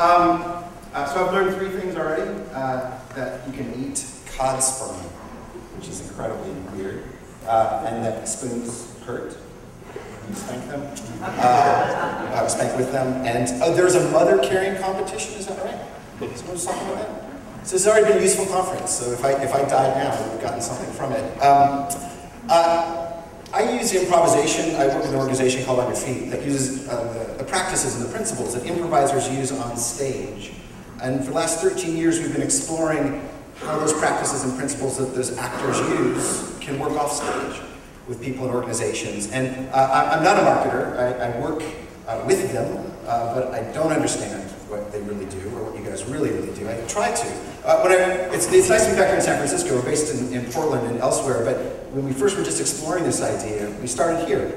So I've learned 3 things already. That you can eat cod sperm, which is incredibly weird, and that spoons hurt. You spank them. I was spanked with them. And there's a mother carrying competition, is that right? Someone was talking about that? So this has already been a useful conference, so if I died now, I would have gotten something from it. I use improvisation. I work with an organization called On Your Feet that uses the practices and the principles that improvisers use on stage. And for the last 13 years, we've been exploring how those practices and principles that those actors use can work off stage with people and organizations. And I'm not a marketer. I work with them, but I don't understand what they really do or what you guys really do. I try to. It's nice to be back here in San Francisco. We're based in Portland and elsewhere, but when we first were just exploring this idea, we started here.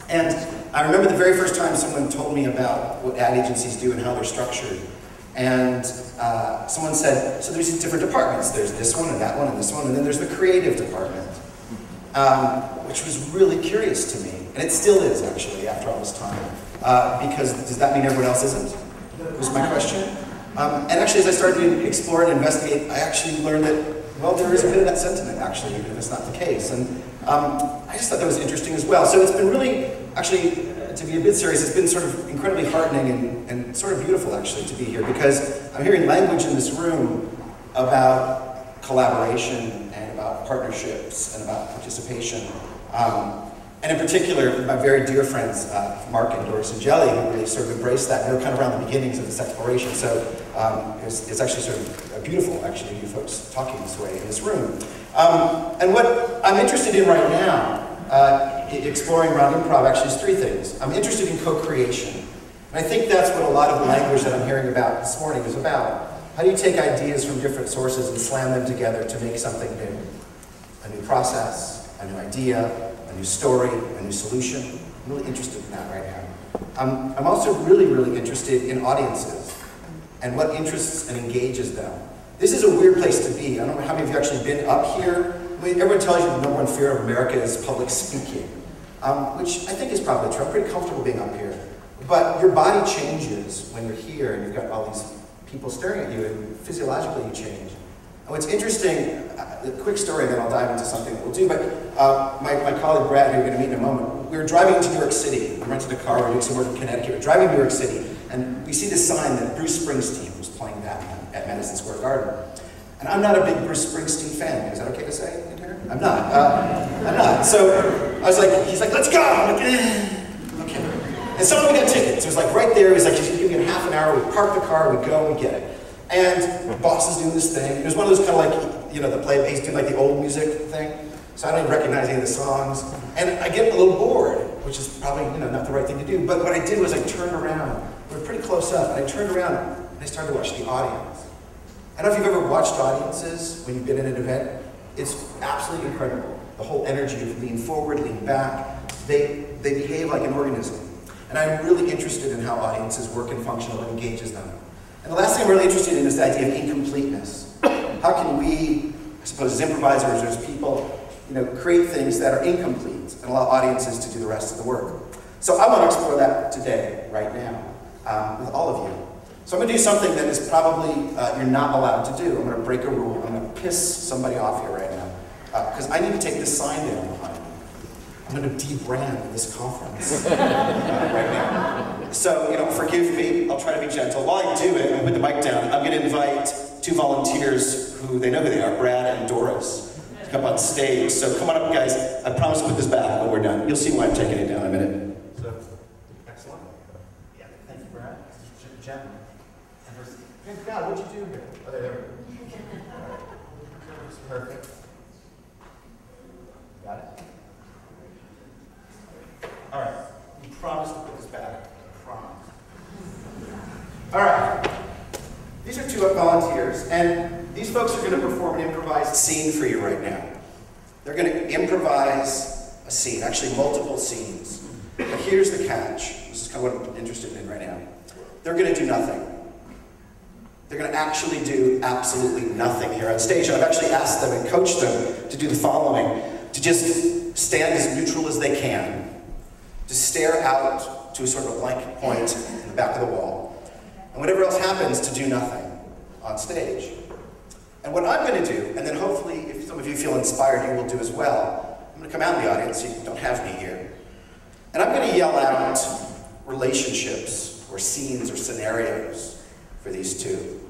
And I remember the very first time someone told me about what ad agencies do and how they're structured. And someone said, so there's these different departments. There's this one and that one and this one, and then there's the creative department, which was really curious to me. And it still is, actually, after all this time. Because does that mean everyone else isn't? Was my question. And actually, as I started to explore and investigate, I actually learned that, well, there is a bit of that sentiment, actually, even if it's not the case. And I just thought that was interesting as well. So it's been really, actually, to be a bit serious, it's been sort of incredibly heartening and sort of beautiful, actually, to be here, because I'm hearing language in this room about collaboration and about partnerships and about participation. And in particular, my very dear friends, Mark and Doris and Jelly, who really sort of embraced that. And they were kind of around the beginnings of this exploration. So it's actually sort of beautiful, actually, to you folks talking this way in this room. And what I'm interested in right now, exploring around improv, actually is 3 things. I'm interested in co-creation. And I think that's what a lot of the language that I'm hearing about this morning is about. How do you take ideas from different sources and slam them together to make something new? A new process, a new idea, a new story, a new solution. I'm really interested in that right now. I'm also really interested in audiences and what interests and engages them. This is a weird place to be. I don't know how many of you have actually been up here. I mean, everyone tells you the #1 fear of America is public speaking, which I think is probably true. I'm pretty comfortable being up here. But your body changes when you're here and you've got all these people staring at you, and physiologically you change. And what's interesting, a quick story, then I'll dive into something that we'll do, but my colleague Brad, who you're going to meet in a moment, we were driving to New York City. We rented a car, we were doing some work in Connecticut. We're driving to New York City, and we see this sign that Bruce Springsteen was playing that at Madison Square Garden. And I'm not a big Bruce Springsteen fan. Is that okay to say in here? I'm not. I'm not. So I was like, he's like, let's go! I'm like, okay. And someone we got tickets. It was like right there. He was like, just give me half an hour. We park the car, we go, we get it. And the boss is doing this thing. It was one of those kind of like, you know, the play, he's doing like the old music thing. So I don't even recognize any of the songs. And I get a little bored, which is probably, you know, not the right thing to do. But what I did was I turned around. We were pretty close up. And I turned around and I started to watch the audience. I don't know if you've ever watched audiences when you've been in an event. It's absolutely incredible. The whole energy of lean forward, lean back. They behave like an organism. And I'm really interested in how audiences work and function and what engages them. And the last thing I'm really interested in is the idea of incompleteness. How can we, I suppose as improvisers or as people, you know, create things that are incomplete and allow audiences to do the rest of the work? So I want to explore that today, right now, with all of you. So I'm going to do something that is probably you're not allowed to do. I'm going to break a rule. I'm going to piss somebody off here right now. Because I need to take this sign down behind me. I'm going to debrand this conference right now. So, you know, forgive me. I'll try to be gentle. While I do it, and put the mic down, I'm going to invite 2 volunteers who, they know who they are, Brad and Doris, to come on stage. So come on up, guys. I promise to put this back when we're done. You'll see why I'm taking it down in a minute. So, excellent. Yeah, thank you, Brad. Gentlemen. Thank God, what'd you do here? Oh, there we go. Perfect. Got it? All right. We promise to put this back. Promise. All right. These are 2 volunteers, and these folks are going to perform an improvised scene for you right now. They're going to improvise a scene, actually multiple scenes. But here's the catch. This is kind of what I'm interested in right now. They're going to do nothing. They're going to actually do absolutely nothing here on stage. I've actually asked them and coached them to do the following, to just stand as neutral as they can, to stare out to a sort of a blank point in the back of the wall, and whatever else happens, to do nothing on stage. And what I'm going to do, and then hopefully, if some of you feel inspired, you will do as well, I'm going to come out in the audience, so you don't have me here, and I'm going to yell out relationships, or scenes, or scenarios for these two.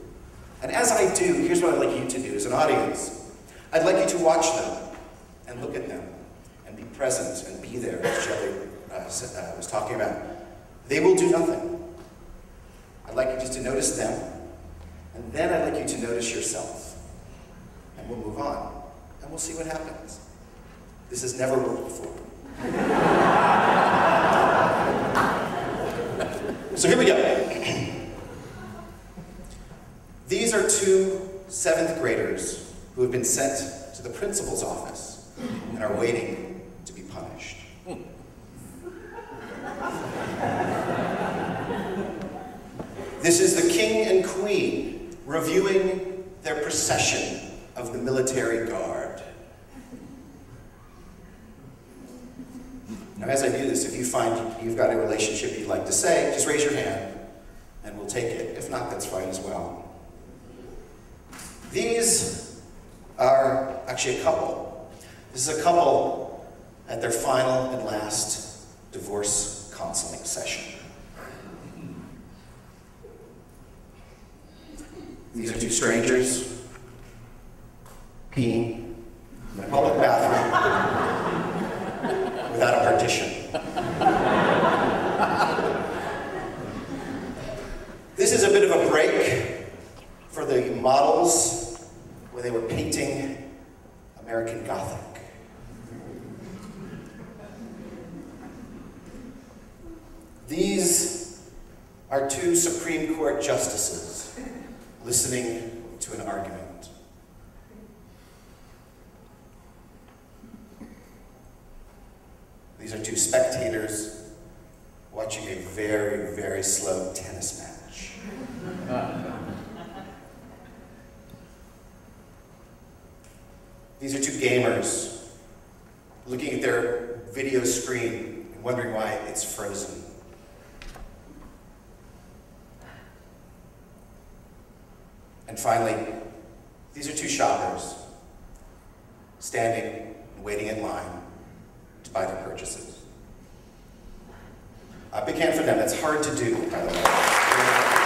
And as I do, here's what I'd like you to do as an audience. I'd like you to watch them, and look at them, and be present, and be there, as Shelley was talking about. They will do nothing. I'd like you just to notice them, and then I'd like you to notice yourself. And we'll move on, and we'll see what happens. This has never worked before. So here we go. These are two 7th graders who have been sent to the principal's office and are waiting to be punished. This is the king and queen reviewing their procession of the military guard. Now, as I do this, if you find you've got a relationship you'd like to say, just raise your hand and we'll take it. If not, that's fine as well. These are actually a couple. This is a couple at their final and last divorce counseling session. These are two strangers peeing in a public bathroom without a partition. This is a bit of a break for the models when they were painting American Gothic. These are two Supreme Court justices listening to an argument. These are two spectators watching a very, very slow tennis match. These are two gamers looking at their video screen and wondering why it's frozen. And finally, these are two shoppers standing and waiting in line to buy their purchases. A big hand for them. That's hard to do, by the way.